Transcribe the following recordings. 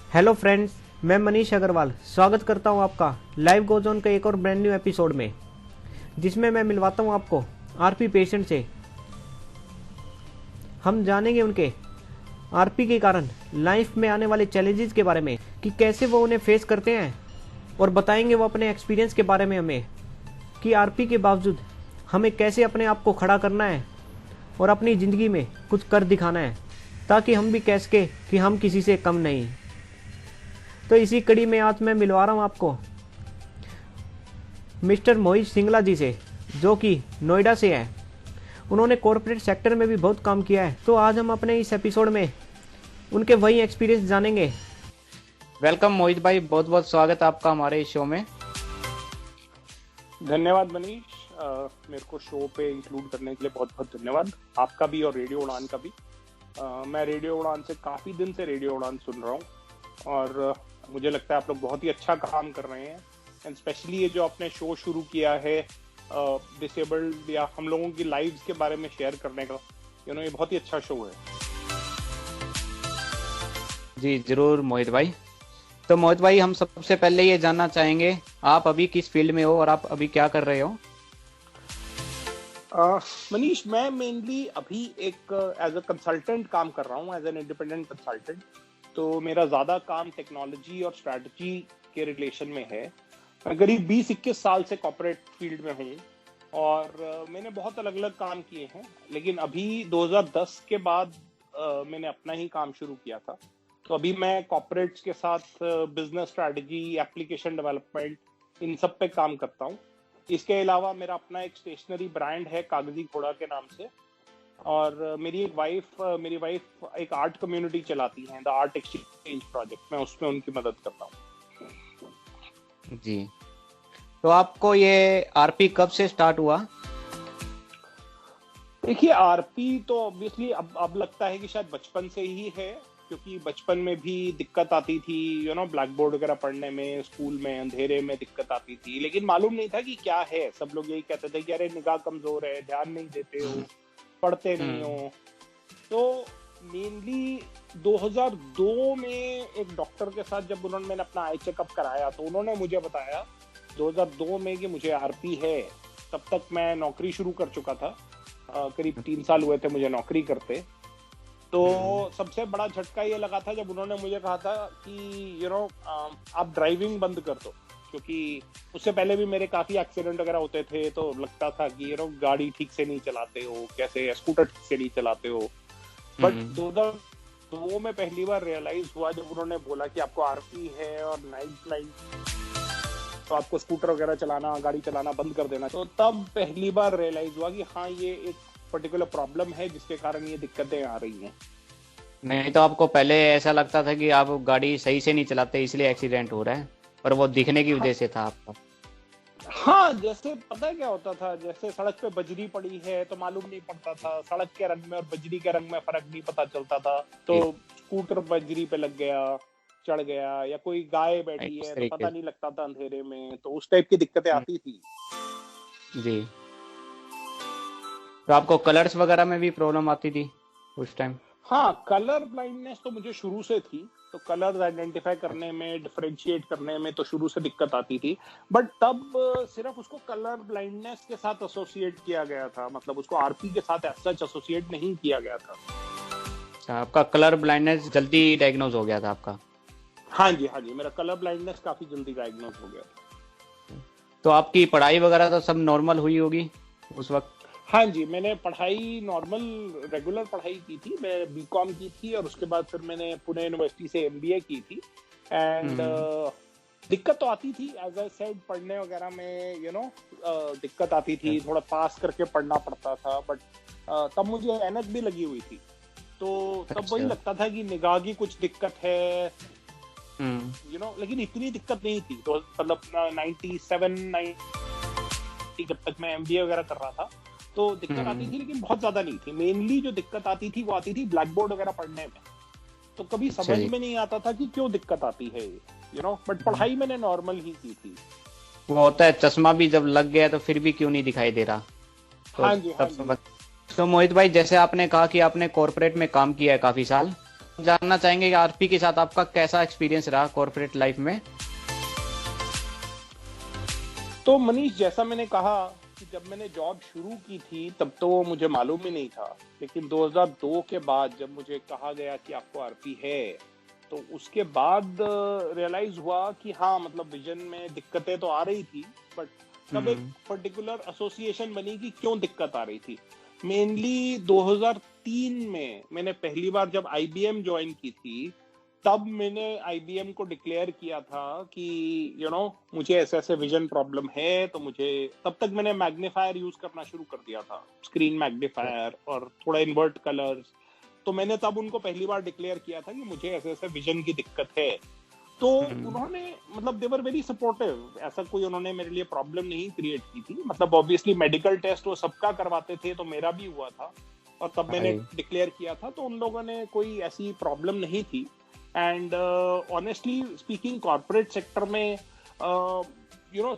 Hello friends, मैं मनीष अग्रवाल स्वागत करता हूं आपका लाइव गोज ऑन के एक और ब्रांड न्यू एपिसोड में, जिसमें मैं मिलवाता हूं आपको आरपी पेशेंट से। हम जानेंगे उनके आरपी के कारण लाइफ में आने वाले चैलेंजेस के बारे में कि कैसे वो उन्हें फेस करते हैं, और बताएंगे वो अपने एक्सपीरियंस के बारे में हमें कि आरपी के बावजूद हमें कैसे अपने आप को खड़ा करना है और अपनी ज़िंदगी में कुछ कर दिखाना है, ताकि हम भी कह सके कि हम किसी से कम नहीं। तो इसी कड़ी में आज मैं मिलवा रहा हूँ आपको मिस्टर मोहित सिंगला जी से, जो कि नोएडा से है। उन्होंने कॉरपोरेट सेक्टर में भी बहुत काम किया है। तो आज हम अपने इस एपिसोड में उनके वही एक्सपीरियंस जानेंगे। वेलकम मोहित भाई, बहुत बहुत स्वागत आपका हमारे इस शो में। धन्यवाद मनीष, मेरे को शो पे इंक्लूड करने के लिए बहुत बहुत धन्यवाद आपका भी और रेडियो उड़ान का भी। मैं रेडियो उड़ान से काफ़ी दिन से रेडियो उड़ान सुन रहा हूँ और मुझे लगता है आप लोग बहुत ही अच्छा काम कर रहे हैं। एंड स्पेशली ये जो आपने शो शुरू किया है डिसेबल्ड या हम लोगों की लाइव्स के बारे में शेयर करने का, ये बहुत ही अच्छा शो है। जी जरूर मोहित भाई। तो मोहित भाई, हम सबसे पहले ये जानना चाहेंगे आप अभी किस फील्ड में हो और आप अभी क्या कर रहे हो? मनीष, मैं मेनली अभी एक एज अ कंसल्टेंट काम कर रहा हूँ, एज एन इंडिपेंडेंट कंसल्टेंट। तो मेरा ज़्यादा काम टेक्नोलॉजी और स्ट्रैटेजी के रिलेशन में है। मैं करीब 20-21 साल से कॉर्पोरेट फील्ड में हूँ और मैंने बहुत अलग अलग काम किए हैं, लेकिन अभी 2010 के बाद मैंने अपना ही काम शुरू किया था। तो अभी मैं कॉर्पोरेट्स के साथ बिजनेस स्ट्रैटेजी, एप्लीकेशन डेवलपमेंट, इन सब पे काम करता हूँ। इसके अलावा मेरा अपना एक स्टेशनरी ब्रांड है कागजी घोड़ा के नाम से, और मेरी वाइफ एक आर्ट कम्युनिटी चलाती हैं, द आर्ट एक्सचेंज प्रोजेक्ट। मैं उसमें उनकी मदद करता हूँ। जी, तो आपको ये आरपी कब से स्टार्ट हुआ? देखिए, आरपी तो ऑब्वियसली अब लगता है कि शायद बचपन से ही है, क्योंकि बचपन में भी दिक्कत आती थी, ब्लैक बोर्ड वगैरह पढ़ने में, स्कूल में अंधेरे में दिक्कत आती थी, लेकिन मालूम नहीं था कि क्या है। सब लोग यही कहते थे कि अरे निगाह कमजोर है, ध्यान नहीं देते हो, पढ़ते नहीं हो। तो मेनली 2002 में एक डॉक्टर के साथ जब मैंने अपना आई चेकअप कराया, तो उन्होंने मुझे बताया 2002 में कि मुझे आरपी है। तब तक मैं नौकरी शुरू कर चुका था, करीब 3 साल हुए थे मुझे नौकरी करते। तो सबसे बड़ा झटका ये लगा था जब उन्होंने मुझे कहा था कि आप ड्राइविंग बंद कर दो, क्योंकि उससे पहले भी मेरे काफी एक्सीडेंट वगैरह होते थे। तो लगता था कि गाड़ी ठीक से नहीं चलाते हो, कैसे स्कूटर ठीक से नहीं चलाते हो। बट 2002 में पहली बार रियलाइज हुआ जब उन्होंने बोला कि आपको आरपी है और नाइट तो आपको स्कूटर वगैरह चलाना, गाड़ी चलाना बंद कर देना। तो तब पहली बार रियलाइज हुआ कि हाँ, ये एक पर्टिकुलर प्रॉब्लम है जिसके कारण ये दिक्कतें आ रही हैं। नहीं तो आपको पहले ऐसा लगता था कि आप गाड़ी सही से नहीं चलाते इसलिए एक्सीडेंट हो रहा है, पर वो दिखने की वजह से था आपका। हाँ, जैसे पता है क्या होता था, जैसे सड़क पे बजरी पड़ी है तो मालूम नहीं पड़ता था, सड़क के रंग में और बजरी के रंग में फर्क नहीं पता चलता था। तो स्कूटर बजरी पे लग गया, चढ़ गया, या कोई गाय बैठी है तो पता नहीं लगता था अंधेरे में। तो उस टाइप की दिक्कतें आती थी। जी, तो आपको कलर्स वगैरह में भी प्रॉब्लम आती थी उस टाइम? हाँ, कलर ब्लाइंडनेस तो मुझे शुरू से थी। तो कलर आइडेंटिफाई करने में, डिफरेंशिएट करने में तो शुरू से दिक्कत आती थी। बट तब सिर्फ उसको कलर ब्लाइंडनेस के साथ एसोसिएट किया गया था, मतलब उसको आरपी के साथ सच एसोसिएट नहीं किया गया था। आपका कलर ब्लाइंडनेस जल्दी डायग्नोज हो गया था आपका? हाँ जी, मेरा कलर ब्लाइंडनेस काफी जल्दी डायग्नोज हो गया था। तो आपकी पढ़ाई वगैरह तो सब नॉर्मल हुई होगी उस वक्त? हाँ जी, मैंने पढ़ाई नॉर्मल रेगुलर पढ़ाई की थी। मैं बीकॉम की थी और उसके बाद फिर मैंने पुणे यूनिवर्सिटी से एमबीए की थी। एंड दिक्कत तो आती थी, एज आई सेड, पढ़ने वगैरह में दिक्कत आती थी, थोड़ा पास करके पढ़ना पड़ता था। बट तब मुझे एनएच भी लगी हुई थी, तो तब वही लगता था कि निगाह की कुछ दिक्कत है, लेकिन इतनी दिक्कत नहीं थी। तो मतलब 97 जब तक मैं एमबीए वगैरह कर रहा था तो दिक्कत आती थी, लेकिन बहुत ज्यादा नहीं थी। मेनली जो दिक्कत आती थी वो आती थी ब्लैक बोर्ड वगैरह पढ़ने में। तो कभी समझ में नहीं आता था कि क्यों दिक्कत आती है, बट पढ़ाई मैंने नॉर्मल ही की थी। वो होता है, चश्मा भी जब लग गया तो फिर भी क्यों नहीं दिखाई दे रहा। हाँ जी, हाँ जी। तो मोहित भाई, जैसे आपने कहा कि आपने कॉर्पोरेट में काम किया है काफी साल, जानना चाहेंगे कि आरपी के साथ आपका कैसा एक्सपीरियंस रहा कॉर्पोरेट लाइफ में। तो मनीष, जैसा मैंने कहा कि जब मैंने जॉब शुरू की थी तब तो मुझे मालूम ही नहीं था, लेकिन 2002 के बाद जब मुझे कहा गया कि आपको आरपी है, तो उसके बाद रियलाइज हुआ कि हाँ, मतलब विजन में दिक्कतें तो आ रही थी, बट तब एक पर्टिकुलर एसोसिएशन बनी कि क्यों दिक्कत आ रही थी। मेनली 2003 में मैंने पहली बार जब आईबीएम ज्वाइन की थी, तब मैंने आईबीएम को डिक्लेयर किया था कि मुझे ऐसे ऐसे विजन प्रॉब्लम है, तो मुझे तब तक मैंने मैग्नीफायर यूज करना शुरू कर दिया था, स्क्रीन मैग्नीफायर और थोड़ा इन्वर्ट कलर्स। तो मैंने तब उनको पहली बार डिक्लेयर किया था कि मुझे ऐसे ऐसे विजन की दिक्कत है। तो उन्होंने, मतलब दे वर वेरी सपोर्टिव, ऐसा कोई उन्होंने मेरे लिए प्रॉब्लम नहीं क्रिएट की थी। मतलब ऑब्वियसली मेडिकल टेस्ट वो सबका करवाते थे, तो मेरा भी हुआ था, और तब मैंने डिक्लेयर किया था, तो उन लोगों ने कोई ऐसी प्रॉब्लम नहीं थी। And honestly speaking, corporate sector में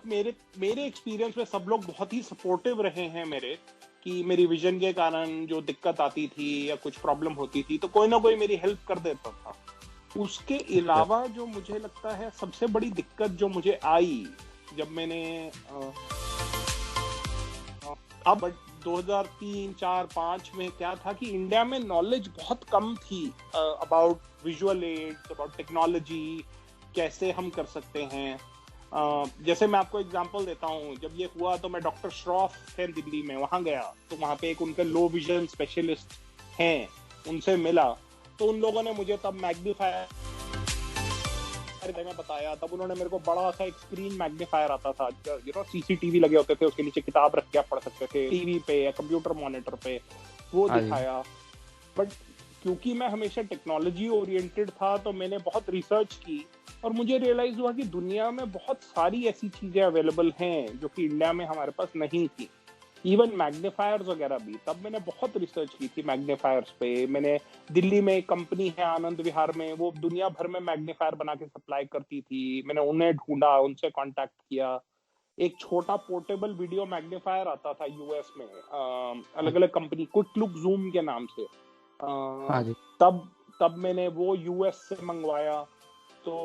मेरे एक्सपीरियंस में सब लोग बहुत ही सपोर्टिव रहे हैं मेरे, कि मेरी विजन के कारण जो दिक्कत आती थी या कुछ प्रॉब्लम होती थी तो कोई ना कोई मेरी हेल्प कर देता था। उसके अलावा जो मुझे लगता है सबसे बड़ी दिक्कत जो मुझे आई जब मैंने अब 2003, 4, 5 में क्या था कि इंडिया में नॉलेज बहुत कम थी about visual aids, about technology, कैसे हम कर सकते हैं। जैसे मैं आपको एग्जांपल देता हूँ, जब ये हुआ तो मैं डॉक्टर श्रॉफ है दिल्ली में, वहां गया, तो वहां पे एक उनके लो विजन स्पेशलिस्ट हैं, उनसे मिला, तो उन लोगों ने मुझे तब मैग्नीफायर में बताया। तब उन्होंने मेरे को बड़ा सा एक स्क्रीन मैग्नीफायर आता था, सीसीटीवी लगे होते थे, उसके नीचे किताब रख के आप पढ़ सकते थे, टीवी पे या कंप्यूटर मॉनिटर पे, वो दिखाया। बट क्योंकि मैं हमेशा टेक्नोलॉजी ओरिएंटेड था, तो मैंने बहुत रिसर्च की और मुझे रियलाइज हुआ कि दुनिया में बहुत सारी ऐसी चीजें अवेलेबल हैं जो कि इंडिया में हमारे पास नहीं थी। इवन मैग्नीफायर्स वगैरह भी, तब मैंने बहुत रिसर्च की थी मैग्नीफायर्स पे। मैंने दिल्ली में एक कंपनी है आनंद विहार में, वो दुनिया भर में मैग्नीफायर बना के सप्लाई करती थी, मैंने उन्हें ढूंढा, उनसे कांटेक्ट किया। एक छोटा पोर्टेबल वीडियो मैग्नीफायर आता था यूएस में, अलग अलग कंपनी, क्विक लुक जूम के नाम से, तब मैंने वो यूएस से मंगवाया, तो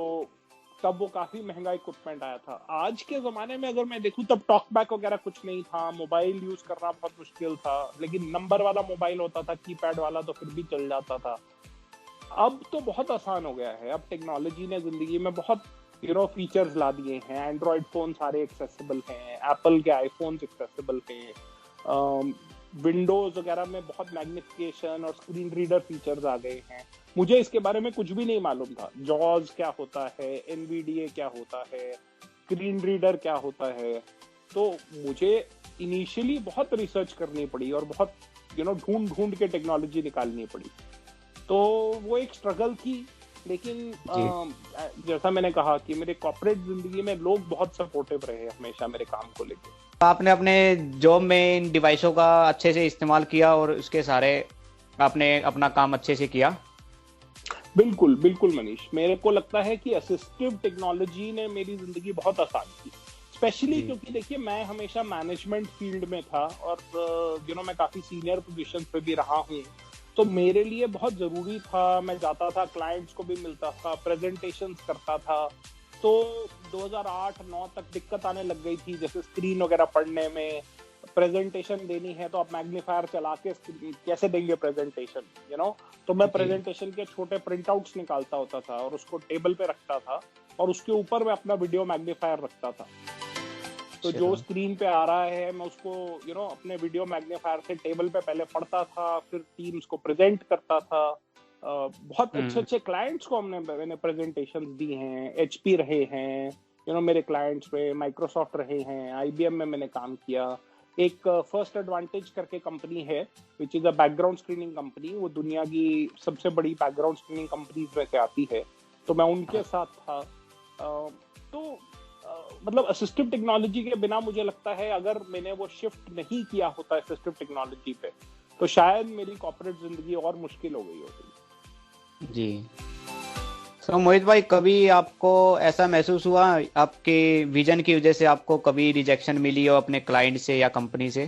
तब वो काफी महंगा इक्विपमेंट आया था। आज के जमाने में अगर मैं देखूं, तब टॉकबैक वगैरह कुछ नहीं था, मोबाइल यूज करना बहुत मुश्किल था, लेकिन नंबर वाला मोबाइल होता था, कीपैड वाला, तो फिर भी चल जाता था। अब तो बहुत आसान हो गया है, अब टेक्नोलॉजी ने जिंदगी में बहुत फीचर्स ला दिए हैं। एंड्रॉइड फोन सारे एक्सेसिबल हैं, एप्पल के आईफोन्स एक्सेसिबल हैं, विंडोज वगैरह में बहुत मैग्निफिकेशन और स्क्रीन रीडर फीचर्स आ गए हैं। मुझे इसके बारे में कुछ भी नहीं मालूम था, जॉज क्या होता है, एनवीडीए क्या होता है, स्क्रीन रीडर क्या होता है। तो मुझे इनिशियली बहुत रिसर्च करनी पड़ी और बहुत ढूंढ ढूंढ के टेक्नोलॉजी निकालनी पड़ी, तो वो एक स्ट्रगल थी। लेकिन जैसा मैंने कहा कि मेरे कॉर्पोरेट जिंदगी में लोग बहुत सपोर्टिव रहे हमेशा मेरे काम को लेकर। आपने अपने जॉब में इन डिवाइसों का अच्छे से इस्तेमाल किया और उसके सारे आपने अपना काम अच्छे से किया? बिल्कुल बिल्कुल मनीष, मेरे को लगता है कि असिस्टिव टेक्नोलॉजी ने मेरी जिंदगी बहुत आसान की, स्पेशली क्योंकि देखिए मैं हमेशा मैनेजमेंट फील्ड में था और मैं काफी सीनियर पोजीशन पे भी रहा हूँ, तो मेरे लिए बहुत जरूरी था, मैं जाता था, क्लाइंट्स को भी मिलता था, प्रेजेंटेशंस करता था। तो 2008-9 तक दिक्कत आने लग गई थी, जैसे स्क्रीन वगैरह पढ़ने में, प्रेजेंटेशन देनी है तो आप मैग्नीफायर चला के कैसे देंगे प्रेजेंटेशन, तो मैं प्रेजेंटेशन के छोटे प्रिंट आउट्स निकालता होता था और उसको टेबल पे रखता था और उसके ऊपर मैं अपना वीडियो मैग्नीफायर रखता था। तो जो स्क्रीन पे आ रहा है मैं उसको अपने वीडियो मैग्नीफायर से टेबल पे पहले पढ़ता था, फिर टीम्स को प्रेजेंट करता था। बहुत अच्छे अच्छे क्लाइंट्स को मैंने प्रेजेंटेशंस दी हैं, एचपी रहे हैं मेरे क्लाइंट्स पे, माइक्रोसॉफ्ट रहे हैं, आईबीएम में मैंने काम किया। एक फर्स्ट एडवांटेज करके कंपनी है, which is a background screening company, वो दुनिया की सबसे बड़ी बैकग्राउंड स्क्रीनिंग कंपनीज में से आती है, तो मैं उनके साथ था। तो मतलब असिस्टिव टेक्नोलॉजी के बिना मुझे लगता है अगर मैंने वो शिफ्ट नहीं किया होता असिस्टिव टेक्नोलॉजी पे, तो शायद मेरी कॉर्पोरेट जिंदगी और मुश्किल हो गई होती। जी। तो मोहित भाई, कभी आपको ऐसा महसूस हुआ आपके विजन की वजह से आपको कभी रिजेक्शन मिली हो अपने क्लाइंट से या कंपनी से?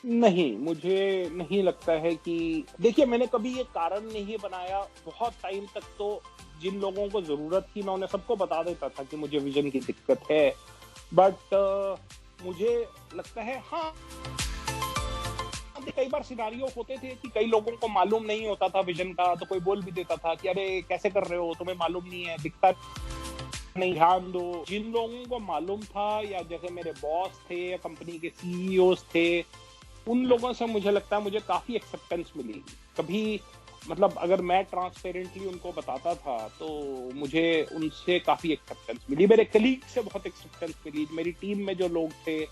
नहीं, मुझे नहीं लगता है कि देखिए मैंने कभी ये कारण नहीं बनाया। बहुत टाइम तक तो जिन लोगों को ज़रूरत थी मैं उन्हें सबको बता देता था कि मुझे विज़न की दिक्कत है। बट मुझे लगता है हाँ, कई बार सिनेरियो होते थे कि कई लोगों को मालूम नहीं होता था विज़न का, तो कोई बोल भी देता था कि अरे कैसे कर रहे हो? तुम्हें मालूम नहीं है, दिखता नहीं, ध्यान दो। जिन लोगों को मालूम था या जैसे मेरे बॉस थे या कंपनी के सीईओज़ थे, उन लोगों से मुझे लगता है मुझे काफ़ी एक्सेप्टेंस मिली। कभी मतलब अगर मैं ट्रांसपेरेंटली उनको बताता था, तो मुझे उनसे काफ़ी एक्सेप्टेंस मिली। मेरे कलीग से बहुत एक्सेप्टेंस मिली। मेरी टीम में जो लोग थे,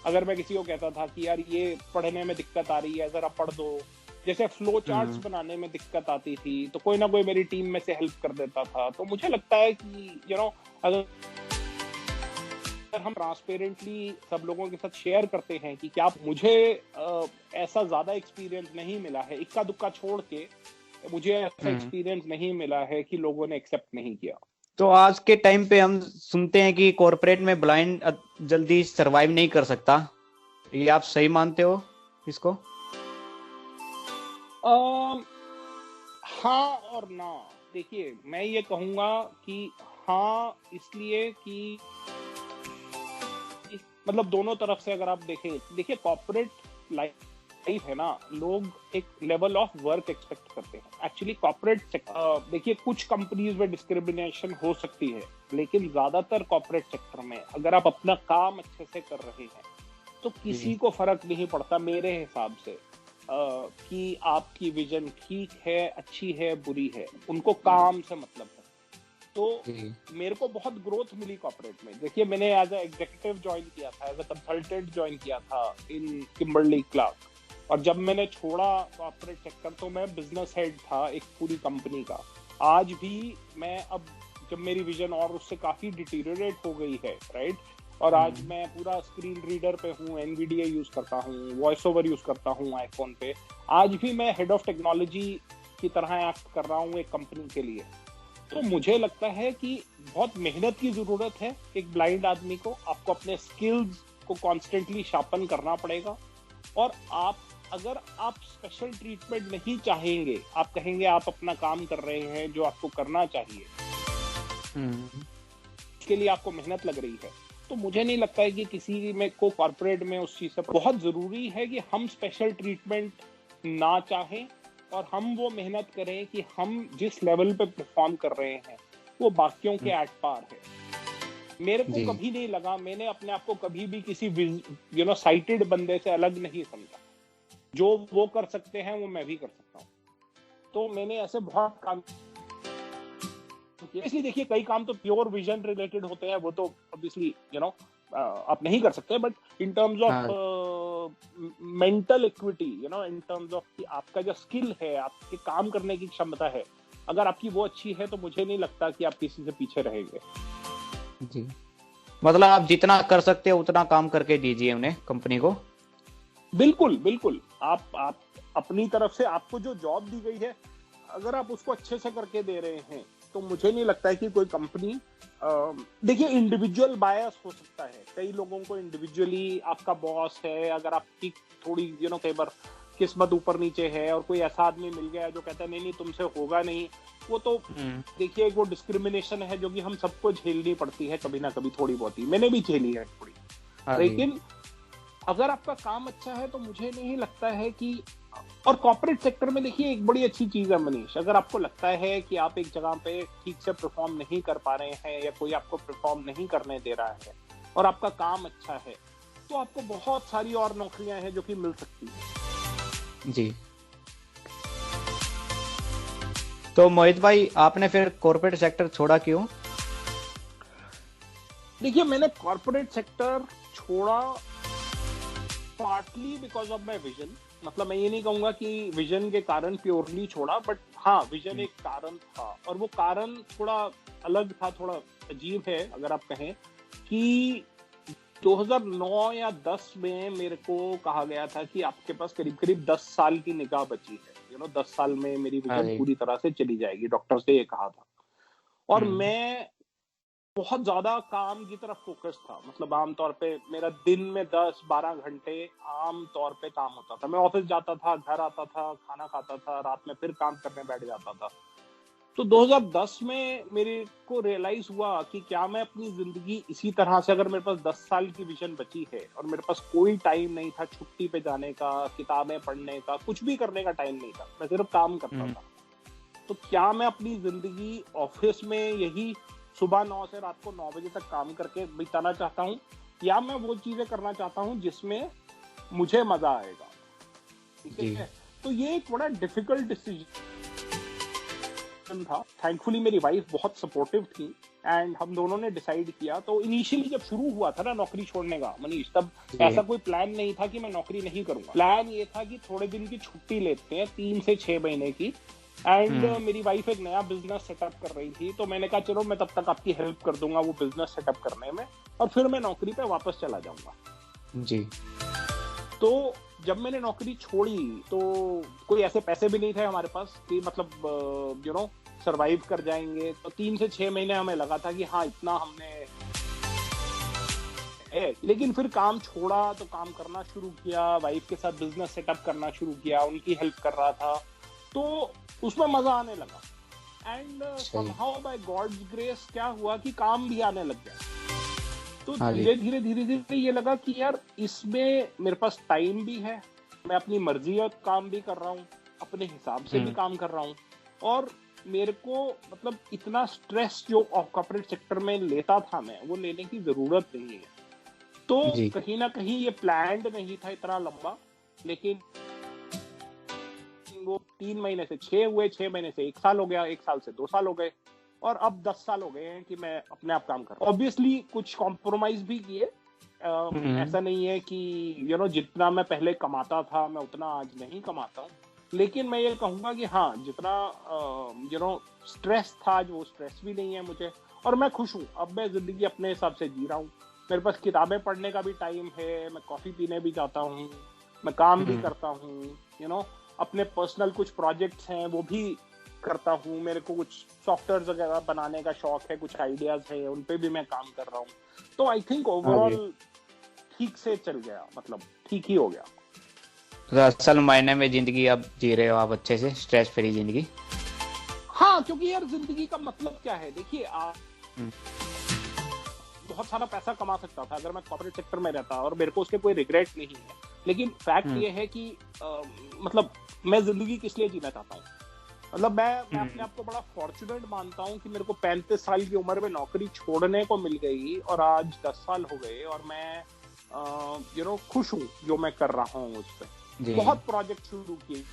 अगर मैं किसी को कहता था कि यार ये पढ़ने में दिक्कत आ रही है, ज़रा पढ़ दो। जैसे फ्लो चार्ट्स बनाने में दिक्कत आती थी, तो कोई ना कोई मेरी टीम में से हेल्प कर देता था। तो मुझे लगता है कि अगर हम ट्रांसपेरेंटली सब लोगों के साथ शेयर करते हैं कि क्या मुझे ऐसा ज्यादा एक्सपीरियंस नहीं मिला है, इक्का दुक्का छोड़ के मुझे ऐसा एक्सपीरियंस नहीं मिला है कि लोगों ने एक्सेप्ट नहीं किया। तो आज के टाइम पे हम सुनते हैं कि कॉर्पोरेट में ब्लाइंड जल्दी सरवाइव नहीं कर सकता, ये आप सही मानते हो इसको? हाँ और ना। देखिए मैं ये कहूंगा कि हाँ इसलिए कि मतलब दोनों तरफ से अगर आप देखें, देखिए कॉर्पोरेट लाइफ है ना, लोग एक लेवल ऑफ वर्क एक्सपेक्ट करते हैं। एक्चुअली कॉर्पोरेट देखिए कुछ कंपनीज में डिस्क्रिमिनेशन हो सकती है, लेकिन ज्यादातर कॉर्पोरेट सेक्टर में अगर आप अपना काम अच्छे से कर रहे हैं तो किसी को फर्क नहीं पड़ता मेरे हिसाब से कि आपकी विजन ठीक है, अच्छी है, बुरी है। उनको काम से मतलब है। तो मेरे को बहुत ग्रोथ मिली कॉर्पोरेट में। देखिए मैंने एज अ एग्जीक्यूटिव ज्वाइन किया था, एज अ कंसल्टेंट ज्वाइन किया था इन किम्बर्ली क्लार्क, और जब मैंने छोड़ा कॉर्पोरेट सेक्टर तो मैं बिजनेस हेड था एक पूरी कंपनी का। आज भी मैं अब जब मेरी विजन और उससे काफी डिटीरियरेट हो गई है, राइट, और आज मैं पूरा स्क्रीन रीडर पे हूँ, एनवीडिया यूज करता हूँ, वॉइस ओवर यूज करता हूँ आईफोन पे, आज भी मैं हेड ऑफ टेक्नोलॉजी की तरह एक्ट कर रहा हूँ एक कंपनी के लिए। तो मुझे लगता है कि बहुत मेहनत की जरूरत है एक ब्लाइंड आदमी को। आपको अपने स्किल्स को कॉन्स्टेंटली शार्पन करना पड़ेगा, और अगर आप स्पेशल ट्रीटमेंट नहीं चाहेंगे, आप कहेंगे आप अपना काम कर रहे हैं जो आपको करना चाहिए, इसके लिए आपको मेहनत लग रही है, तो मुझे नहीं लगता है कि किसी में को कॉर्पोरेट में उस चीज से बहुत जरूरी है कि हम स्पेशल ट्रीटमेंट ना चाहें और हम वो मेहनत करें कि हम जिस लेवल पे परफॉर्म कर रहे हैं वो बाकियों के एट पार है। मेरे को कभी नहीं लगा, मैंने अपने आप को कभी भी किसी साइटेड बंदे से अलग नहीं समझा। जो वो कर सकते हैं वो मैं भी कर सकता हूँ। तो मैंने ऐसे बहुत काम किया। इसलिए देखिए कई काम तो प्योर विजन रिलेटेड होते हैं, वो तो ऑब्वियसली आप नहीं कर सकते, but in terms of mental equity, in terms of कि आपका जो स्किल है, आपके काम करने की क्षमता है, अगर आपकी वो अच्छी है तो मुझे नहीं लगता कि आप किसी से पीछे रहेंगे। जी, मतलब आप जितना कर सकते हो उतना काम करके दीजिए उन्हें, कंपनी को। बिल्कुल बिल्कुल। आप अपनी तरफ से आपको जो जॉब दी गई है, अगर आप उसको अच्छे से करके दे रहे हैं तो मुझे नहीं लगता है कि कोई कंपनी देखिए इंडिविजुअल बायस हो सकता है। कई लोगों को इंडिविजुअली आपका बॉस है, अगर आपकी थोड़ी कई बार किस्मत ऊपर नीचे है और कोई ऐसा आदमी मिल गया है जो कहता है नहीं नहीं तुमसे होगा नहीं, वो तो देखिए वो डिस्क्रिमिनेशन है जो कि हम सबको झेलनी पड़ती है कभी ना कभी, थोड़ी बहुत ही मैंने भी झेली है थोड़ी। लेकिन अगर आपका काम अच्छा है तो मुझे नहीं लगता है कि, और कॉर्पोरेट सेक्टर में देखिए एक बड़ी अच्छी चीज है मनीष, अगर आपको लगता है कि आप एक जगह पे ठीक से परफॉर्म नहीं कर पा रहे हैं या कोई आपको परफॉर्म नहीं करने दे रहा है और आपका काम अच्छा है, तो आपको बहुत सारी और नौकरियां हैं जो कि मिल सकती है। जी, तो मोहित भाई आपने फिर कॉर्पोरेट सेक्टर छोड़ा क्यों? देखिए मैंने कॉर्पोरेट सेक्टर छोड़ा partly because of my vision. मतलब मैं ये नहीं कहूंगा कि विजन के कारण प्योरली छोड़ा, बट हाँ विजन एक कारण था, और वो कारण थोड़ा अलग था, थोड़ा अजीब है। अगर आप कहें कि 2009 या 10 में मेरे को कहा गया था कि आपके पास करीब करीब 10 साल की निगाह बची है, 10 साल में मेरी विजन पूरी तरह से चली जाएगी, डॉक्टर से ये कहा था। और मैं बहुत ज्यादा काम की तरफ फोकस था। मतलब आमतौर पे मेरा दिन में 10-12 घंटे आम तौर पे काम होता था। मैं ऑफिस जाता था, घर आता था, खाना खाता था, रात में फिर काम करने बैठ जाता था। तो 2010 में मेरे को रियलाइज हुआ कि क्या मैं अपनी जिंदगी इसी तरह से, अगर मेरे पास 10 साल की विजन बची है और मेरे पास कोई टाइम नहीं था छुट्टी पे जाने का, किताबें पढ़ने का, कुछ भी करने का टाइम नहीं था, मैं सिर्फ काम करता था, तो क्या मैं अपनी जिंदगी ऑफिस में यही सुबह 9 से रात को 9 बजे तक काम करके बिताना चाहता हूँ, या मैं वो चीजें करना चाहता हूँ जिसमें मुझे मजा आएगा? ठीक है, तो ये एक बड़ा डिफिकल्ट डिसीजन था। थैंकफुली मेरी वाइफ बहुत सपोर्टिव थी एंड हम दोनों ने डिसाइड किया। तो इनिशियली जब शुरू हुआ था ना नौकरी छोड़ने का, मनीष, तब ऐसा कोई प्लान नहीं था कि मैं नौकरी नहीं करूंगा। प्लान ये था कि थोड़े दिन की छुट्टी लेते हैं, 3 से 6 महीने की। एंड मेरी वाइफ एक नया बिजनेस सेटअप कर रही थी, तो मैंने कहा चलो मैं तब तक आपकी हेल्प कर दूंगा वो बिजनेस सेटअप करने में, और फिर मैं नौकरी पे वापस चला जाऊंगा। जी। तो जब मैंने नौकरी छोड़ी तो कोई ऐसे पैसे भी नहीं थे हमारे पास कि मतलब यू नो सरवाइव कर जाएंगे। तो 3 से 6 महीने हमें लगा था कि हाँ इतना हमने है। लेकिन फिर काम छोड़ा तो काम करना शुरू किया, वाइफ के साथ बिजनेस सेटअप करना शुरू किया, उनकी हेल्प कर रहा था, तो उसमें मजा आने लगा। And somehow by God's grace क्या हुआ कि काम भी आने लग गया। तो धीरे धीरे ये लगा कि यार इसमें मेरे पास टाइम भी है, मैं अपनी मर्जी का काम भी कर रहा हूँ, अपने हिसाब से भी काम कर रहा हूँ, और मेरे को मतलब इतना स्ट्रेस जो कॉर्पोरेट सेक्टर में लेता था मैं, वो लेने की जरूरत नहीं है। तो कहीं ना कहीं ये प्लान्ड नहीं था इतना लंबा, लेकिन वो 3 महीने से 6 हुए, 6 महीने से 1 साल हो गया, 1 साल से 2 साल हो गए, और अब 10 साल हो गए हैं कि मैं अपने आप काम कर रहा हूँ। ऑब्वियसली कुछ कॉम्प्रोमाइज भी किए, ऐसा नहीं है कि यू नो जितना मैं पहले कमाता था मैं उतना आज नहीं कमाता हूँ, लेकिन मैं ये कहूंगा कि हाँ जितना यू नो स्ट्रेस था आज वो स्ट्रेस भी नहीं है मुझे, और मैं खुश हूँ। अब मैं जिंदगी अपने हिसाब से जी रहा हूँ, मेरे पास किताबें पढ़ने का भी टाइम है, मैं कॉफी पीने भी जाता हूँ, मैं काम भी करता हूँ, यू नो अपने पर्सनल कुछ प्रोजेक्ट्स हैं वो भी करता हूँ, मेरे को कुछ सॉफ्टवेयर वगैरह बनाने का शौक है, कुछ आइडियाज है उन पे भी मैं काम कर रहा हूँ। तो आई थिंक ओवरऑल ठीक से चल गया, मतलब ठीक ही हो गया। तो असल मायने में जिंदगी अब जी रहे हो आप अच्छे से, स्ट्रेस फ्री जिंदगी। हाँ, क्योंकि यार जिंदगी का मतलब क्या है, देखिए आप बहुत सारा पैसा कमा सकता था अगर मैं कॉर्पोरेट सेक्टर में रहता, और मेरे को उसके कोई रिग्रेट नहीं है, लेकिन फैक्ट ये है कि मतलब मैं जिंदगी किस लिए जीना चाहता हूँ। मतलब मैं अपने आप को बड़ा फॉर्चुनेट मानता हूँ कि मेरे को 35 साल की उम्र में नौकरी छोड़ने को मिल गई, और आज 10 साल हो गए, और मैं यू नो खुश हूँ जो मैं कर रहा हूँ उस पर। बहुत प्रोजेक्ट शुरू किए,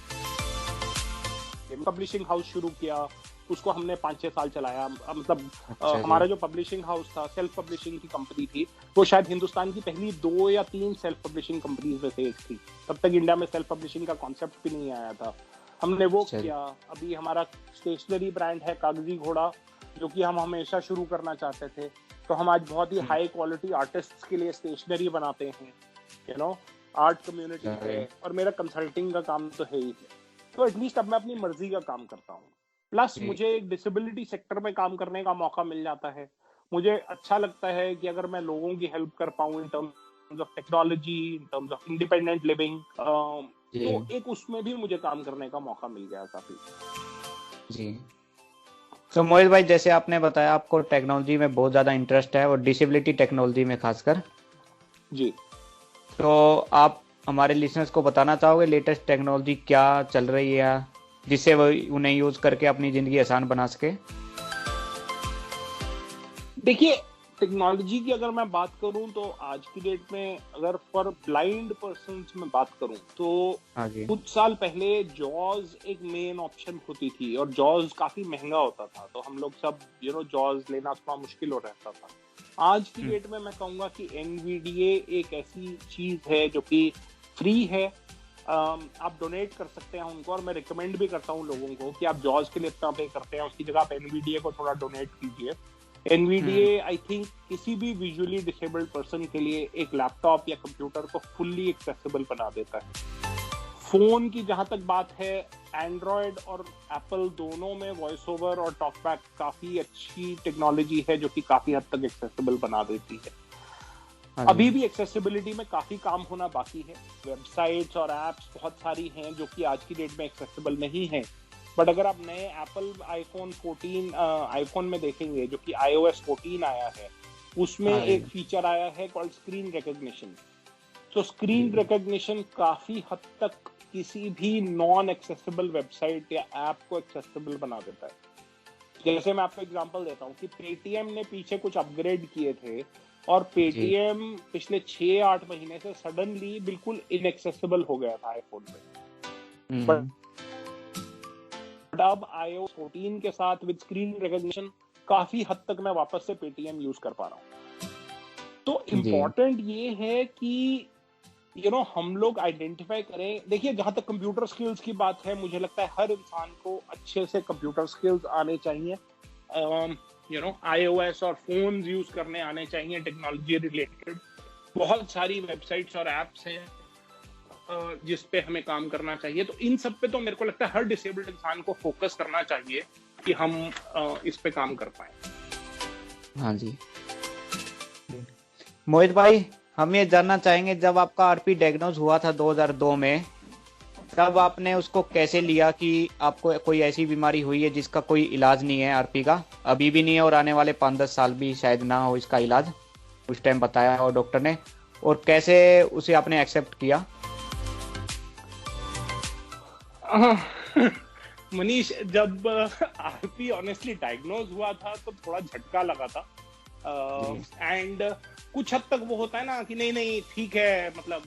पब्लिशिंग हाउस शुरू किया, उसको हमने 5-6 साल चलाया। मतलब हमारा जो पब्लिशिंग हाउस था, सेल्फ पब्लिशिंग की कंपनी थी, वो शायद हिंदुस्तान की पहली 2 या 3 सेल्फ पब्लिशिंग कंपनीज में से एक थी। तब तक इंडिया में सेल्फ पब्लिशिंग का कॉन्सेप्ट भी नहीं आया था, हमने वो किया। अभी हमारा स्टेशनरी ब्रांड है कागजी घोड़ा, जो कि हम हमेशा शुरू करना चाहते थे। तो हम आज बहुत ही हाई क्वालिटी आर्टिस्ट्स के लिए स्टेशनरी बनाते हैं, यू नो आर्ट कम्युनिटी है, और मेरा कंसल्टिंग का काम तो है ही है। तो एटलीस्ट अब मैं अपनी मर्जी का काम करता हूँ, प्लस मुझे एक डिसेबिलिटी सेक्टर में काम करने का मौका मिल जाता है। मुझे अच्छा लगता है कि अगर मैं लोगों की हेल्प कर पाऊँ in terms of technology, in terms of independent living, तो एक उसमें भी मुझे काम करने का मौका मिल गया काफी। जी। तो मोहित भाई, जैसे आपने बताया आपको टेक्नोलॉजी में बहुत ज्यादा इंटरेस्ट है, और डिसेबिलिटी टेक्नोलॉजी में खासकर। जी। तो आप हमारे लिसनर्स को बताना चाहोगे लेटेस्ट टेक्नोलॉजी क्या चल रही है, जिससे वो उन्हें यूज करके अपनी जिंदगी आसान बना सके? देखिए, टेक्नोलॉजी की अगर मैं बात करूं तो आज की डेट में अगर फॉर ब्लाइंड पर्सन में बात करूं तो कुछ साल पहले जॉज एक मेन ऑप्शन होती थी, और जॉज काफी महंगा होता था, तो हम लोग सब यू नो जॉज लेना थोड़ा मुश्किल हो रहता था। आज की डेट में मैं कहूंगा कि एनवीडीए एक ऐसी चीज है जो कि फ्री है, आप डोनेट कर सकते हैं उनको, और मैं रिकमेंड भी करता हूं लोगों को कि आप जॉज के लिए इतना पे करते हैं, उसकी जगह आप एनवीडीए को थोड़ा डोनेट कीजिए। एनवीडीए आई थिंक किसी भी विजुअली डिसेबल्ड पर्सन के लिए एक लैपटॉप या कंप्यूटर को फुल्ली एक्सेसिबल बना देता है। फोन की जहां तक बात है, एंड्रॉयड और एप्पल दोनों में वॉइस ओवर और टॉकबैक काफी अच्छी टेक्नोलॉजी है जो कि काफी हद तक एक्सेसिबल बना देती है। अभी भी एक्सेसिबिलिटी में काफी काम होना बाकी है। वेबसाइट्स और एप्स बहुत सारी हैं जो कि आज की डेट में एक्सेसिबल नहीं है, बट अगर आप नए एप्पल आईफोन 14 आईफोन में देखेंगे जो कि iOS 14 आया है, उसमें एक फीचर आया है कॉल्ड स्क्रीन रिकॉग्निशन। तो स्क्रीन रिकॉग्निशन काफी हद तक किसी भी नॉन एक्सेसिबल वेबसाइट या ऐप को एक्सेसिबल बना देता है। जैसे मैं आपको एग्जांपल देता हूँ कि पेटीएम ने पीछे कुछ अपग्रेड किए थे और पेटीएम पिछले 6-8 महीने से सडनली बिल्कुल इनएक्सेसिबल हो गया था आईफोन में। बट अब iOS 14 के साथ विद स्क्रीन रिकॉग्निशन काफी हद तक मैं वापस से पेटीएम यूज कर पा रहा हूँ। तो इम्पोर्टेंट ये है कि हम लोग आइडेंटिफाई करें। देखिए, जहां तक कंप्यूटर स्किल्स की बात है, मुझे लगता है हर इंसान को अच्छे से कंप्यूटर स्किल्स आने चाहिए। iOS और फोन्स यूज करने आने चाहिए टेक्नोलॉजी रिलेटेड। बहुत सारी वेबसाइट्स और एप्स हैं जिस पे हमें काम करना चाहिए। तो इन सब पे तो मेरे को लगता है हर डिसेबल्ड इंसान को फोकस करना चाहिए कि हम इस पे काम कर पाए। हाँ जी मोहित भाई, हम ये जानना चाहेंगे, जब आपका आरपी डायग्नोज हुआ था 2002 में, तब आपने उसको कैसे लिया कि आपको कोई ऐसी बीमारी हुई है जिसका कोई इलाज नहीं है, आरपी का अभी भी नहीं है और आने वाले 5-10 साल भी शायद ना हो इसका इलाज, उस टाइम बताया और डॉक्टर ने, और कैसे उसे आपने एक्सेप्ट किया? मनीष, जब आरपी ऑनेस्टली डायग्नोज हुआ था तो थोड़ा झटका लगा था। एंड कुछ हद तक वो होता है ना कि नहीं ठीक है, मतलब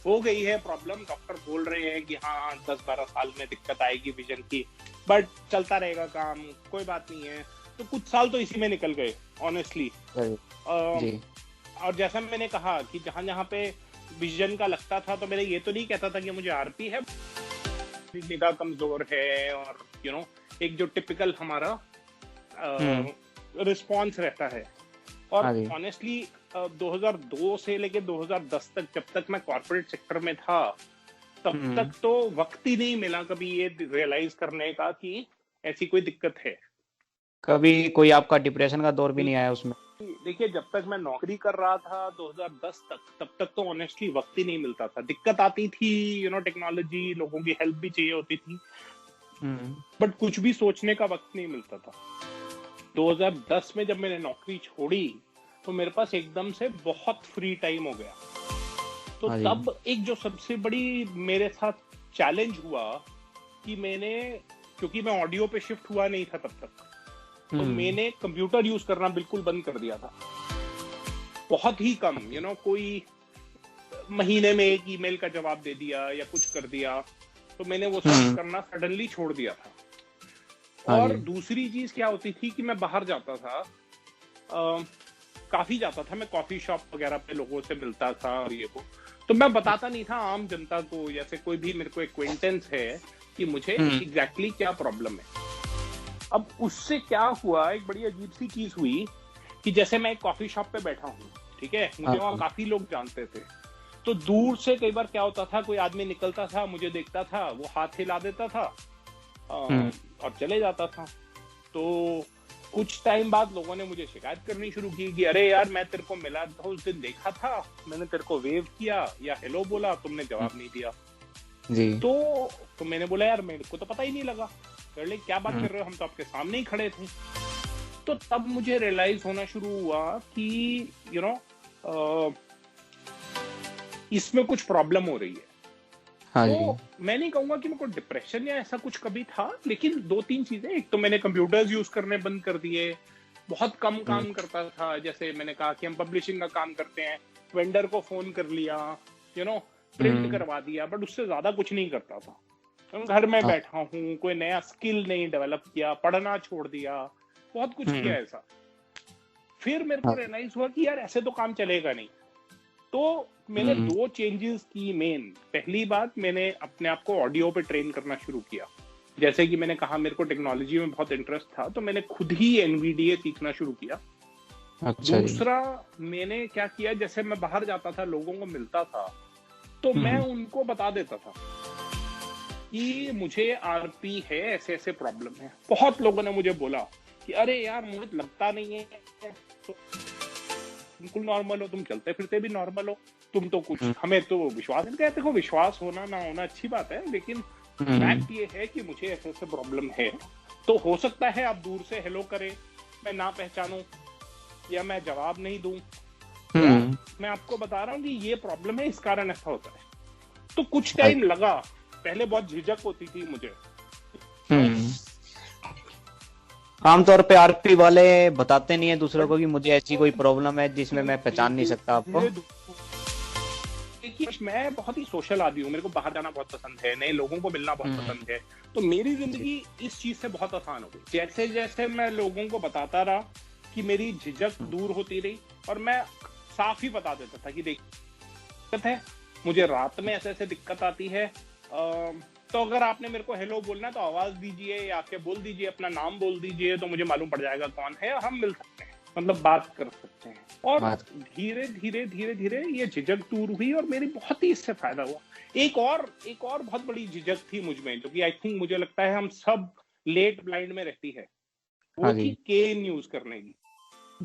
हो गई है प्रॉब्लम, डॉक्टर बोल रहे हैं कि हाँ 10-12 साल में दिक्कत आएगी विजन की, बट चलता रहेगा काम, कोई बात नहीं है। तो कुछ साल तो इसी में निकल गए ऑनेस्टली। और जैसा मैंने कहा कि जहां जहां पे विजन का लगता था तो मैंने ये तो नहीं कहता था कि मुझे आरपी है, निगाह कमजोर है और एक जो टिपिकल हमारा रिस्पॉन्स रहता है। और ऑनेस्टली 2002 से लेके 2010 तक, जब तक मैं कॉर्पोरेट सेक्टर में था, तब तक तो वक्त ही नहीं मिला कभी ये रियलाइज करने का कि ऐसी कोई दिक्कत है। कभी कोई आपका डिप्रेशन का दौर भी नहीं आया उसमें? देखिए, जब तक मैं नौकरी कर रहा था 2010 तक, तब तक तो ऑनेस्टली वक्त ही नहीं मिलता था। दिक्कत आती थी, टेक्नोलॉजी, लोगों की हेल्प भी चाहिए होती थी, बट कुछ भी सोचने का वक्त नहीं मिलता था। 2010 में जब मैंने नौकरी छोड़ी तो मेरे पास एकदम से बहुत फ्री टाइम हो गया। तो तब एक जो सबसे बड़ी मेरे साथ चैलेंज हुआ कि क्योंकि मैं ऑडियो पे शिफ्ट हुआ नहीं था तब तक, तो मैंने कंप्यूटर यूज करना बिल्कुल बंद कर दिया था। बहुत ही कम, कोई महीने में एक ईमेल का जवाब दे दिया या कुछ कर दिया, तो मैंने वो सब करना सडनली छोड़ दिया था। और दूसरी चीज क्या होती थी कि मैं बाहर जाता था, काफी जाता था, मैं कॉफी शॉप वगैरह पे लोगों से मिलता था और ये वो, तो मैं बताता नहीं था आम जनता को, जैसे कोई भी मेरे को एक्वेंटेंस है, कि मुझे एग्जैक्टली क्या प्रॉब्लम है। अब उससे क्या हुआ, एक बड़ी अजीब सी चीज हुई कि जैसे मैं एक कॉफी शॉप पे बैठा हूँ, ठीक है, मुझे वहाँ काफी लोग जानते थे, तो दूर से कई बार क्या होता था, कोई आदमी निकलता था, मुझे देखता था, वो हाथ हिला देता था और चले जाता था। तो कुछ टाइम बाद लोगों ने मुझे शिकायत करनी शुरू की कि अरे यार, मैं तेरे को मिला था उस दिन, देखा था, मैंने तेरे को वेव किया या हेलो बोला, तुमने जवाब नहीं दिया जी। तो मैंने बोला यार, मेरे को तो पता ही नहीं लगा, क्या बात कर रहे हो, हम तो आपके सामने ही खड़े थे। तो तब मुझे रियलाइज होना शुरू हुआ कि इसमें कुछ प्रॉब्लम हो रही है। तो मैं नहीं कहूंगा कि मेरे को डिप्रेशन या ऐसा कुछ कभी था, लेकिन 2-3 चीजें। एक तो मैंने कंप्यूटर्स यूज करने बंद कर दिए, बहुत कम काम करता था। जैसे मैंने कहा कि हम पब्लिशिंग का काम करते हैं, वेंडर को फोन कर लिया, प्रिंट करवा दिया, बट उससे ज्यादा कुछ नहीं करता था। घर में बैठा हूँ, कोई नया स्किल नहीं डेवलप किया, पढ़ना छोड़ दिया, बहुत कुछ किया ऐसा। फिर मेरे को रियलाइज हुआ कि यार ऐसे तो काम चलेगा नहीं। तो मैंने 2 चेंजेस की मेन। पहली बात, मैंने अपने आप को ऑडियो पे ट्रेन करना शुरू किया। जैसे कि मैंने कहा, मेरे को टेक्नोलॉजी में बहुत इंटरेस्ट था, तो मैंने खुद ही एनवीडीए सीखना शुरू किया। अच्छा। दूसरा, मैंने क्या किया, जैसे मैं बाहर जाता था, लोगों को मिलता था, तो मैं उनको बता देता था कि मुझे आरपी है, ऐसे ऐसे प्रॉब्लम है। बहुत लोगों ने मुझे बोला कि अरे यार मुझे लगता नहीं है, तो बिल्कुल नॉर्मल हो, तुम चलते फिरते भी नॉर्मल हो, तुम तो कुछ, हमें तो विश्वास नहीं कहते। देखो विश्वास होना ना होना अच्छी बात है, लेकिन फैक्ट ये है कि मुझे ऐसे ऐसे प्रॉब्लम है। तो हो सकता है आप दूर से हेलो करें, मैं ना पहचानूं या मैं जवाब नहीं दूं, मैं आपको बता रहा हूँ कि ये प्रॉब्लम है, इस कारण ऐसा होता है। तो कुछ टाइम लगा, पहले बहुत झिझक होती थी मुझे। आमतौर पे आरपी वाले बताते नहीं है दूसरों को कि मुझे ऐसी कोई प्रॉब्लम है जिसमें मैं पहचान नहीं सकता आपको। देखिए मैं बहुत ही सोशल आदमी हूँ, मेरे को बाहर जाना बहुत पसंद है, नए लोगों को मिलना बहुत पसंद है। तो मेरी जिंदगी इस चीज से बहुत आसान हो गई। जैसे जैसे मैं लोगों को बताता रहा कि मेरी झिझक दूर होती रही, और मैं साफ ही बता देता था कि दिक्कत है, मुझे रात में ऐसे ऐसे दिक्कत आती है, तो अगर आपने मेरे को हेलो बोलना है तो आवाज दीजिए या आके बोल दीजिए, अपना नाम बोल दीजिए, तो मुझे मालूम पड़ जाएगा कौन है, और हम मिल सकते हैं, मतलब बात कर सकते हैं। और धीरे धीरे धीरे धीरे ये झिझक दूर हुई और मेरी बहुत ही इससे फायदा हुआ। एक और बहुत बड़ी झिझक थी मुझ में, जो कि आई थिंक मुझे लगता है हम सब लेट ब्लाइंड में रहती है, वो थी केन यूज करने की।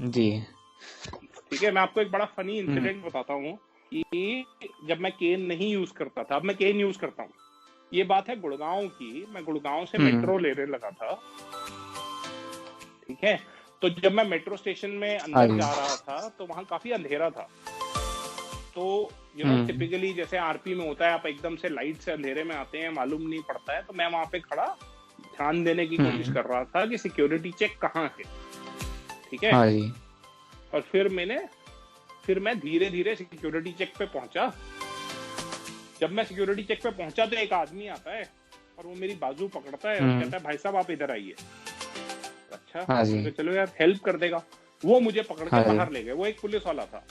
जी ठीक है, मैं आपको एक बड़ा फनी इंसिडेंट बताता हूँ कि जब मैं केन नहीं यूज करता था, अब मैं केन यूज करता हूँ। ये बात है गुड़गांव की, मैं गुड़गांव से मेट्रो लेने लगा था। ठीक है, तो जब मैं मेट्रो स्टेशन में अंदर जा रहा था तो वहां काफी अंधेरा था। तो यू नो टिपिकली जैसे आरपी में होता है, आप एकदम से लाइट से अंधेरे में आते हैं, मालूम नहीं पड़ता है। तो मैं वहां पे खड़ा ध्यान देने की कोशिश कर रहा था कि सिक्योरिटी चेक कहाँ है। ठीक है, और फिर मैं धीरे धीरे सिक्योरिटी चेक पे पहुंचा। जब मैं सिक्योरिटी चेक पे पहुंचा तो एक आदमी आता है और वो मेरी बाजू पकड़ता है और कहता है भाई साहब आप इधर आइए। अच्छा, तो चलो यार हेल्प कर देगा। वो मुझे पकड़ के बाहर ले गए, वो एक पुलिस वाला था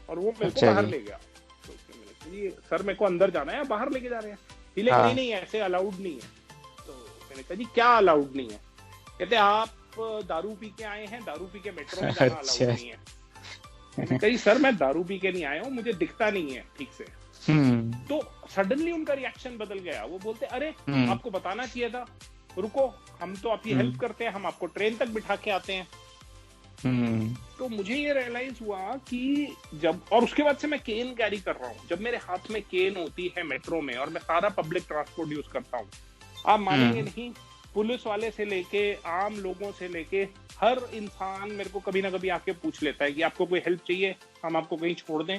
और वो मेरे को बाहर ले गया। तो मैंने कहा सर मेरे को अंदर जाना है, बाहर लेके जा रहे हैं। नहीं नहीं ऐसे अलाउड नहीं है। तो मैंने कहा जी क्या अलाउड नहीं है? कहते आप दारू पी के आए हैं, दारू पी के मेट्रो में जाना अलाउड नहीं है। मैंने कहा सर मैं दारू पी के नहीं आया हूँ, मुझे दिखता नहीं है ठीक से। तो सडनली उनका रिएक्शन बदल गया। वो बोलते अरे आपको बताना चाहिए था, रुको हम तो आपकी हेल्प करते हैं, हम आपको ट्रेन तक बिठा के आते हैं। तो मुझे ये रियलाइज हुआ कि जब, और उसके बाद से मैं केन कैरी कर रहा हूँ। जब मेरे हाथ में केन होती है मेट्रो में और मैं सारा पब्लिक ट्रांसपोर्ट यूज करता हूँ, आप मानेंगे नहीं, पुलिस वाले से लेके आम लोगों से लेके हर इंसान मेरे को कभी ना कभी आके पूछ लेता है कि आपको कोई हेल्प चाहिए, हम आपको कहीं छोड़ दें।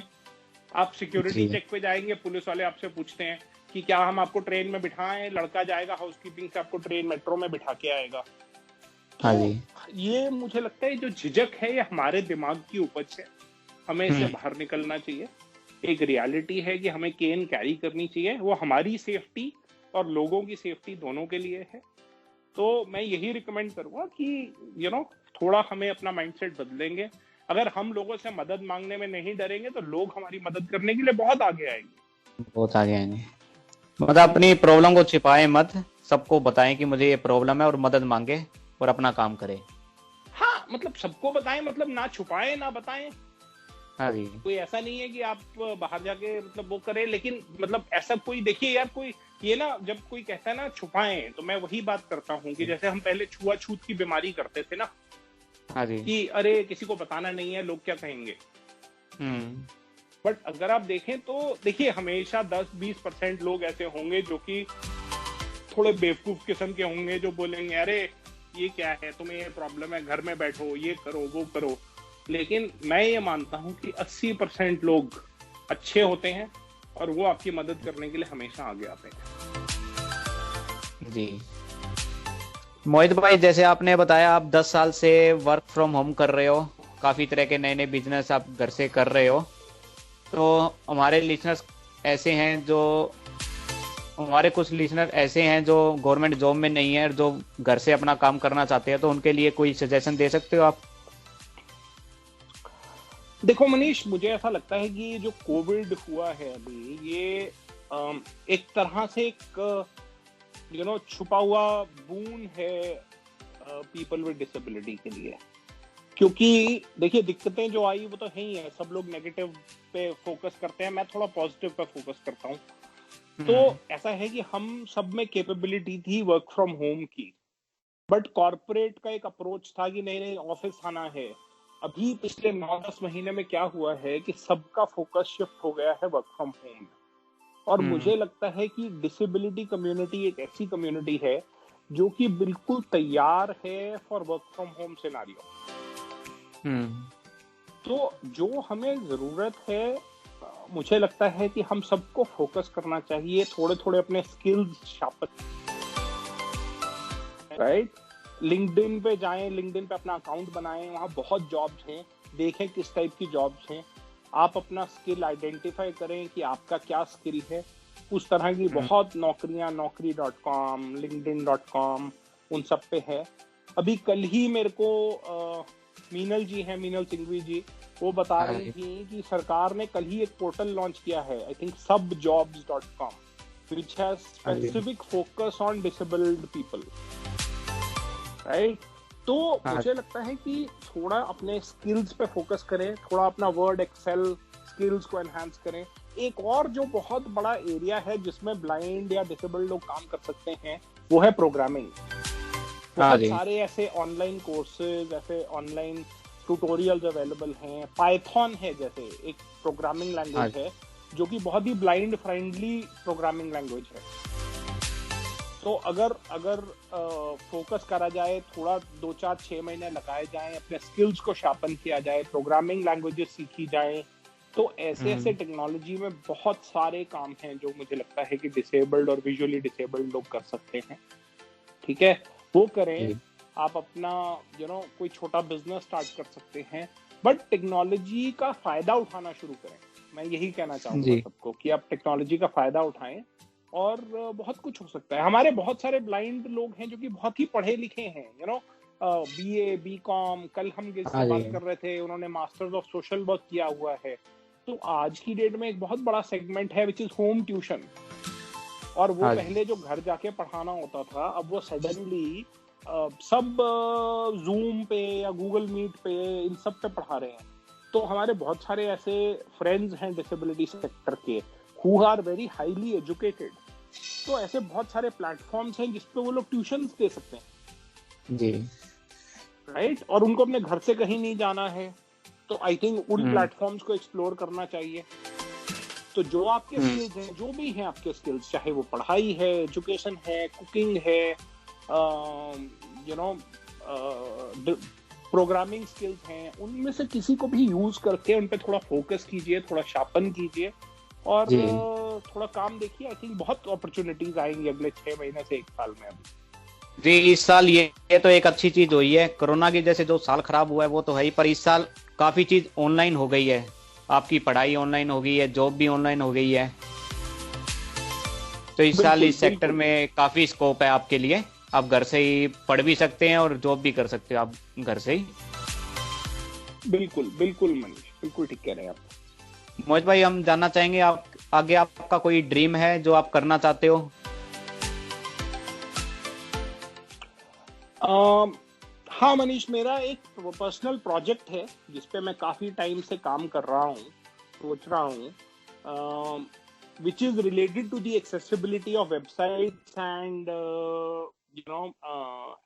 आप सिक्योरिटी चेक पे जाएंगे, पुलिस वाले आपसे पूछते हैं कि क्या हम आपको ट्रेन में बिठाएं, लड़का जाएगा हाउसकीपिंग से आपको ट्रेन मेट्रो में बिठा के आएगा। तो ये मुझे लगता है जो झिझक है ये हमारे दिमाग की उपज है, हमें इससे बाहर निकलना चाहिए। एक रियलिटी है कि हमें केन कैरी करनी चाहिए, वो हमारी सेफ्टी और लोगों की सेफ्टी दोनों के लिए है। तो मैं यही रिकमेंड करूंगा कि यू नो थोड़ा हमें अपना माइंडसेट बदलेंगे। अगर हम लोगों से मदद मांगने में नहीं डरेंगे तो लोग हमारी मदद करने के लिए बहुत आगे आएंगे, बहुत आगे आएंगे। मतलब अपनी प्रॉब्लम को छिपाएं मत, सबको बताएं कि मुझे ये प्रॉब्लम है और मदद मांगे और अपना काम करें। हाँ, मतलब सबको बताएं, मतलब ना छुपाएं ना बताएं। हाँ जी, कोई ऐसा नहीं है कि आप बाहर जाके मतलब वो करें, लेकिन मतलब ऐसा कोई, देखिए यार कोई ये ना, जब कोई कहता है ना छुपाएं, तो मैं वही बात करता हूँ कि जैसे हम पहले छुआछूत की बीमारी करते थे ना, हाँ जी, कि अरे किसी को बताना नहीं है, लोग क्या कहेंगे। बट अगर आप देखें तो देखिए हमेशा 10-20% लोग ऐसे होंगे जो कि थोड़े बेवकूफ किस्म के होंगे, जो बोलेंगे अरे ये क्या है, तुम्हें ये प्रॉब्लम है, घर में बैठो, ये करो वो करो। लेकिन मैं ये मानता हूँ कि 80% लोग अच्छे होते हैं और वो आपकी मदद करने के लिए हमेशा आगे आते हैं। जी मोहित भाई, जैसे आपने बताया आप 10 साल से वर्क फ्रॉम होम कर रहे हो, काफी तरह के नए नए बिजनेस आप घर से कर रहे हो। तो हमारे लिसनर्स ऐसे हैं जो हमारे कुछ लिसनर ऐसे हैं जो गवर्नमेंट जॉब में नहीं है, जो घर से अपना काम करना चाहते हैं, तो उनके लिए कोई सजेशन दे सकते हो आप? देखो मनीष, मुझे ऐसा लगता है कि जो कोविड हुआ है अभी, ये एक तरह से एक छुपा हुआ बून है पीपल विद डिसेबिलिटी के लिए। क्योंकि देखिए दिक्कतें जो आई वो तो है ही है, सब लोग नेगेटिव पे फोकस करते हैं, मैं थोड़ा पॉजिटिव पे फोकस करता हूँ। तो ऐसा है कि हम सब में कैपेबिलिटी थी वर्क फ्रॉम होम की, बट कॉर्पोरेट का एक अप्रोच था कि नहीं नहीं ऑफिस आना है। अभी पिछले 9-10 महीने में क्या हुआ है कि सबका फोकस शिफ्ट हो गया है वर्क फ्रॉम होम में। और मुझे लगता है कि डिसेबिलिटी कम्युनिटी एक ऐसी कम्युनिटी है जो कि बिल्कुल तैयार है for work from home scenario. तो जो हमें जरूरत है, मुझे लगता है कि हम सबको फोकस करना चाहिए, थोड़े थोड़े अपने स्किल्स शार्पन, राइट। लिंक्डइन पे जाएं, लिंक्डइन पे अपना अकाउंट बनाएं, वहां बहुत जॉब्स हैं, देखें किस टाइप की जॉब्स हैं, आप अपना स्किल आइडेंटिफाई करें कि आपका क्या स्किल है। उस तरह की बहुत नौकरियां naukri.com, linkedin.com उन सब पे है। अभी कल ही मेरे को मीनल जी हैं, मीनल सिंघवी जी, वो बता रही थी कि सरकार ने कल ही एक पोर्टल लॉन्च किया है, I think subjobs.com, which has specific focus on disabled people, right. तो मुझे लगता है कि थोड़ा अपने स्किल्स पे फोकस करें, थोड़ा अपना वर्ड एक्सेल स्किल्स को एनहांस करें। एक और जो बहुत बड़ा एरिया है जिसमें ब्लाइंड या डिसेबल्ड लोग काम कर सकते हैं वो है प्रोग्रामिंग। बहुत सारे ऐसे ऑनलाइन कोर्सेज, ऐसे ऑनलाइन ट्यूटोरियल्स अवेलेबल हैं। पाइथन है जैसे एक प्रोग्रामिंग लैंग्वेज है जो कि बहुत ही ब्लाइंड फ्रेंडली प्रोग्रामिंग लैंग्वेज है। तो अगर फोकस करा जाए, थोड़ा 2-4-6 महीने लगाए जाएं, अपने स्किल्स को शार्पन किया जाए, प्रोग्रामिंग लैंग्वेजेस सीखी जाए, तो ऐसे ऐसे टेक्नोलॉजी में बहुत सारे काम हैं जो मुझे लगता है कि डिसेबल्ड और विजुअली डिसेबल्ड लोग कर सकते हैं। ठीक है, वो करें। आप अपना कोई छोटा बिजनेस स्टार्ट कर सकते हैं, बट टेक्नोलॉजी का फायदा उठाना शुरू करें। मैं यही कहना चाहूंगा सबको कि आप टेक्नोलॉजी का फायदा उठाएं और बहुत कुछ हो सकता है। हमारे बहुत सारे ब्लाइंड लोग हैं जो कि बहुत ही पढ़े लिखे हैं, BA BCom, कल हम जिससे बात कर रहे थे उन्होंने मास्टर्स ऑफ सोशल वर्क किया हुआ है। तो आज की डेट में एक बहुत बड़ा सेगमेंट है विच इज होम ट्यूशन, और वो पहले जो घर जाके पढ़ाना होता था, अब वो सडनली सब जूम पे या गूगल मीट पे इन सब पे पढ़ा रहे हैं। तो हमारे बहुत सारे ऐसे फ्रेंड्स हैं डिसेबिलिटी सेक्टर के who are very highly educated, तो ऐसे बहुत सारे प्लेटफॉर्म्स हैं जिसपे वो लोग ट्यूशंस दे सकते हैं जी, राइट। और उनको अपने घर से कहीं नहीं जाना है, तो आई थिंक उन प्लेटफॉर्म्स को एक्सप्लोर करना चाहिए। तो जो आपके स्किल्स हैं, जो भी हैं आपके स्किल्स, चाहे वो पढ़ाई है, एजुकेशन है, कुकिंग है, प्रोग्रामिंग स्किल्स हैं, उनमें से किसी को भी यूज करके उन पे थोड़ा फोकस कीजिए, थोड़ा शार्पन कीजिए और थोड़ा काम देखिए। आई थिंक बहुत अपॉर्चुनिटीज आएंगी अगले 6 महीने से 1 साल में। अभी जी, इस साल ये तो एक अच्छी चीज हुई है। कोरोना की जैसे जो साल खराब हुआ है वो तो है ही, पर इस साल काफी चीज ऑनलाइन हो गई है। आपकी पढ़ाई ऑनलाइन हो गई है, जॉब भी ऑनलाइन हो गई है। तो इस साल इस सेक्टर में काफी स्कोप है आपके लिए। आप घर से ही पढ़ भी सकते हैं और जॉब भी कर सकते हो आप घर से ही। बिल्कुल बिल्कुल मनीष, बिल्कुल ठीक कह रहे हैं आप। मोहित भाई, हम जानना चाहेंगे आप आगे आपका कोई ड्रीम है जो आप करना चाहते हो? हाँ मनीष, मेरा एक पर्सनल प्रोजेक्ट है जिसपे मैं काफी टाइम से काम कर रहा हूँ, सोच रहा हूँ, which is related to the accessibility of websites and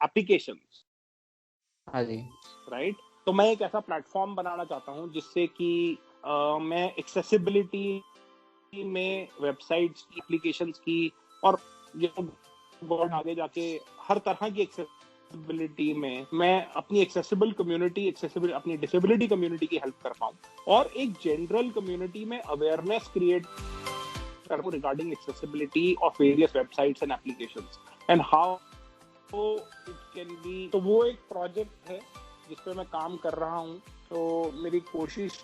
applications. हाँ जी, राइट। तो मैं एक ऐसा प्लेटफॉर्म बनाना चाहता हूँ जिससे कि मैं एक्सेसिबिलिटी में वेबसाइट्स की, एप्लीकेशंस की और बहुत आगे जाके हर तरह की एक्सेसिबिलिटी में मैं अपनी एक्सेसिबल कम्युनिटी, अपनी डिसेबिलिटी कम्युनिटी की हेल्प कर पाऊँ और एक जनरल कम्युनिटी में awareness create regarding accessibility of various websites and applications and how it can be। तो वो एक प्रोजेक्ट है जिसपे मैं काम कर रहा हूँ। तो मेरी कोशिश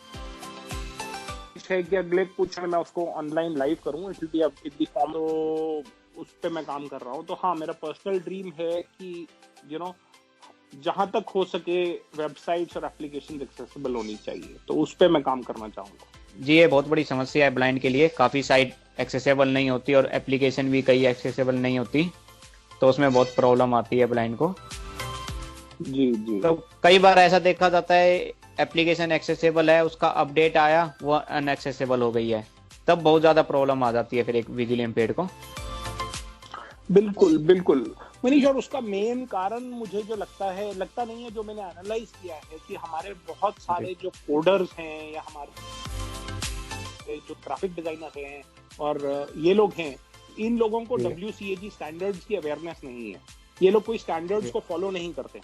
है कि अगले कुछ मैं उसको ऑनलाइन लाइव करूँ, it will be in the form. तो उस पे मैं काम कर रहा हूँ। तो हाँ, मेरा पर्सनल ड्रीम है कि जहां तक हो सके वेबसाइट्स और एप्लीकेशन एक्सेसिबल होनी चाहिए, तो उस पे मैं काम करना चाहूंगा। जी, ये बहुत बड़ी समस्या है ब्लाइंड के लिए। काफी साइट एक्सेसिबल नहीं होती और एप्लीकेशन भी कई एक्सेसिबल नहीं होती, तो उसमें बहुत प्रॉब्लम आती है ब्लाइंड को। जी जी। तो कई बार ऐसा देखा जाता है एप्लीकेशन एक्सेसिबल है, उसका अपडेट आया वो अनएक्सेसिबल हो गई है। तब बहुत ज्यादा प्रॉब्लम आ जाती है फिर एक विजुअली इम्पेयर्ड को। बिल्कुल बिल्कुल मनीष, और उसका मेन कारण मुझे जो लगता नहीं है, जो मैंने एनालाइज किया है कि हमारे बहुत सारे जो कोडर्स हैं या हमारे जो ग्राफिक डिजाइनर हैं और ये लोग हैं, इन लोगों को WCAG स्टैंडर्ड्स की अवेयरनेस नहीं है। ये लोग कोई स्टैंडर्ड्स को फॉलो नहीं करते।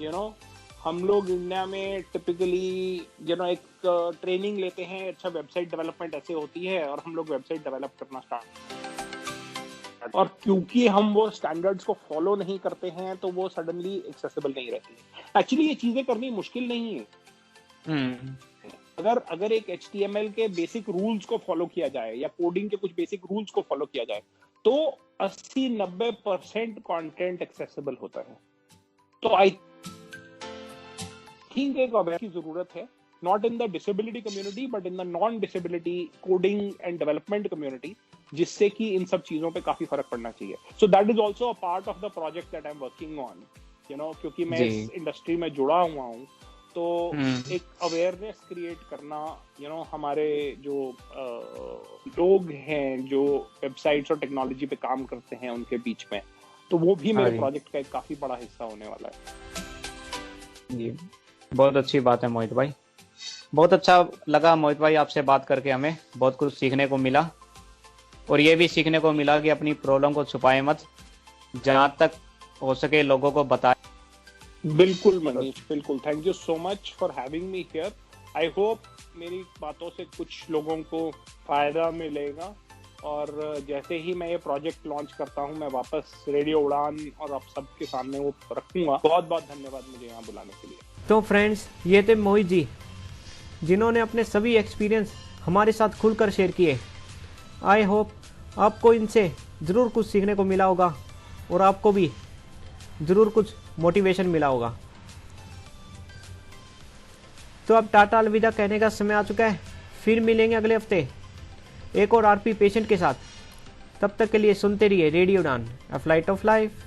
हम लोग इंडिया में टिपिकली एक ट्रेनिंग लेते हैं, अच्छा वेबसाइट डेवलपमेंट ऐसे होती है, और हम लोग वेबसाइट डेवलप करना स्टार्ट, और क्योंकि हम वो स्टैंडर्ड्स को फॉलो नहीं करते हैं तो वो सडनली एक्सेसिबल नहीं रहती है। एक्चुअली ये चीजें करनी मुश्किल नहीं है। अगर एक HTML के बेसिक रूल्स को फॉलो किया जाए या कोडिंग के कुछ बेसिक रूल्स को फॉलो किया जाए तो 80-90% कंटेंट एक्सेसिबल होता है। तो आई थिंक एक अवेयर की जरूरत है, not in the disability community but in the non disability coding and development community, जिससे कि इन सब चीजों पे काफी फर्क पड़ना चाहिए। So that is also a part of the project that I am working on, क्योंकि मैं इस इंडस्ट्री में जुड़ा हुआ हूँ, तो एक अवेयरनेस क्रिएट करना, हमारे जो लोग हैं जो वेबसाइट्स और टेक्नोलॉजी पे काम करते हैं उनके बीच में, तो वो भी मेरे प्रोजेक्ट का एक काफी बड़ा हिस्सा होने वाला है। जी, बहुत अच्छी बात है मोहित भाई। बहुत अच्छा लगा मोहित भाई आपसे बात करके, हमें बहुत कुछ सीखने को मिला, और ये भी सीखने को मिला कि अपनी प्रॉब्लम को छुपाए मत, जहां तक हो सके लोगों को बताए। बिल्कुल मनीष, बिल्कुल। Thank you so much for having me here. I hope मेरी बातों से कुछ लोगों को फायदा मिलेगा, और जैसे ही मैं ये प्रोजेक्ट लॉन्च करता हूँ मैं वापस रेडियो उड़ान और आप सबके सामने वो रखूंगा। बहुत बहुत धन्यवाद मुझे यहाँ बुलाने के लिए। तो फ्रेंड्स, ये थे मोहित जी, जिन्होंने अपने सभी एक्सपीरियंस हमारे साथ खुलकर शेयर किए। आई होप आपको इनसे ज़रूर कुछ सीखने को मिला होगा और आपको भी ज़रूर कुछ मोटिवेशन मिला होगा। तो अब टाटा अलविदा कहने का समय आ चुका है। फिर मिलेंगे अगले हफ्ते एक और RP पेशेंट के साथ। तब तक के लिए सुनते रहिए रेडियो उड़ान, अ फ्लाइट ऑफ लाइफ।